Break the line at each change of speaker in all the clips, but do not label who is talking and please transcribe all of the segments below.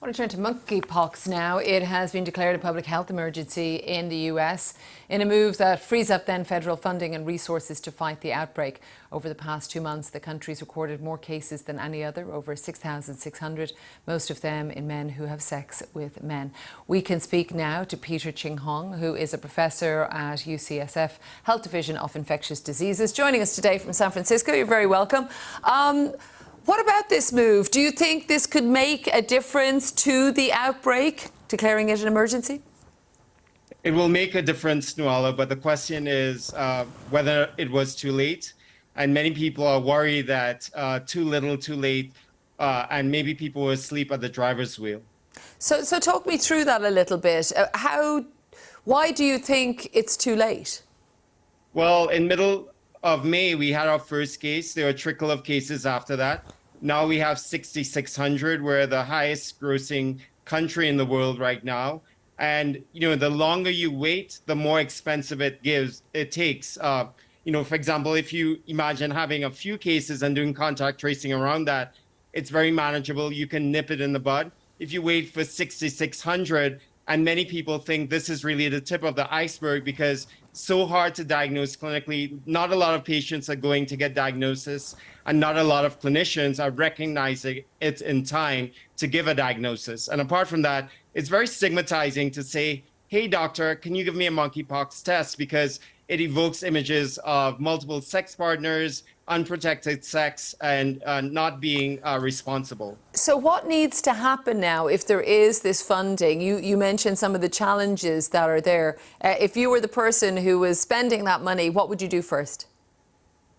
I want to turn to monkeypox now. It has been declared a public health emergency in the US in a move that frees up then federal funding and resources to fight the outbreak. Over the past 2 months, the country's recorded more cases than any other, over 6,600, most of them in men who have sex with men. We can speak now to Prof Chin Hong, who is a professor at UCSF Health Division of Infectious Diseases, joining us today from San Francisco. You're very welcome. What about this move? Do you think this could make a difference to the outbreak, declaring it an emergency?
It will make a difference, Nuala, but the question is whether it was too late. And many people are worried that too little, too late, and maybe people will asleep at the driver's wheel.
So talk me through that a little bit. Why do you think it's too late?
Well, in middle of May, we had our first case. There were a trickle of cases after that. Now we have 6,600. We're the highest grossing country in the world right now. And, the longer you wait, the more expensive it takes. For example, if you imagine having a few cases and doing contact tracing around that, it's very manageable. You can nip it in the bud. If you wait for 6,600, and many people think this is really the tip of the iceberg because so hard to diagnose clinically. Not a lot of patients are going to get diagnosis, and not a lot of clinicians are recognizing it in time to give a diagnosis. And apart from that, it's very stigmatizing to say, hey, doctor, can you give me a monkeypox test? Because it evokes images of multiple sex partners, unprotected sex, and not being responsible.
So what needs to happen now if there is this funding? You mentioned some of the challenges that are there. If you were the person who was spending that money, what would you do first?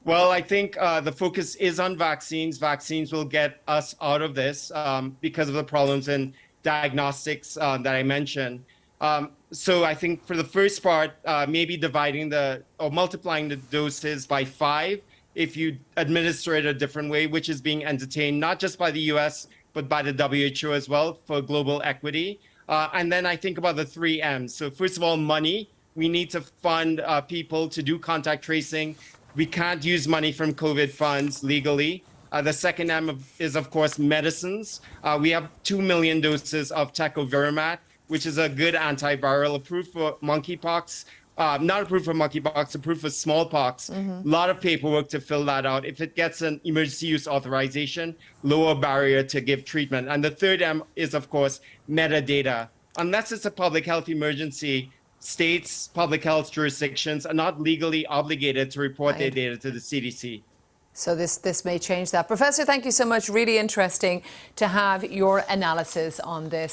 Well, I think the focus is on vaccines. Vaccines will get us out of this because of the problems in diagnostics that I mentioned. So I think for the first part, maybe multiplying the doses by 5 if you administer it a different way, which is being entertained not just by the US, but by the WHO as well for global equity. And then I think about the 3 M's. So first of all, money. We need to fund people to do contact tracing. We can't use money from COVID funds legally. The second M is, of course, medicines. We have 2 million doses of tecovirimat, which is a good antiviral approved for monkeypox. Not approved for monkeypox, approved for smallpox. A lot of paperwork to fill that out. If it gets an emergency use authorization, lower barrier to give treatment. And the third M is, of course, metadata. Unless it's a public health emergency, states, public health jurisdictions are not legally obligated to report their data to the CDC.
So this may change that. Professor, thank you so much. Really interesting to have your analysis on this.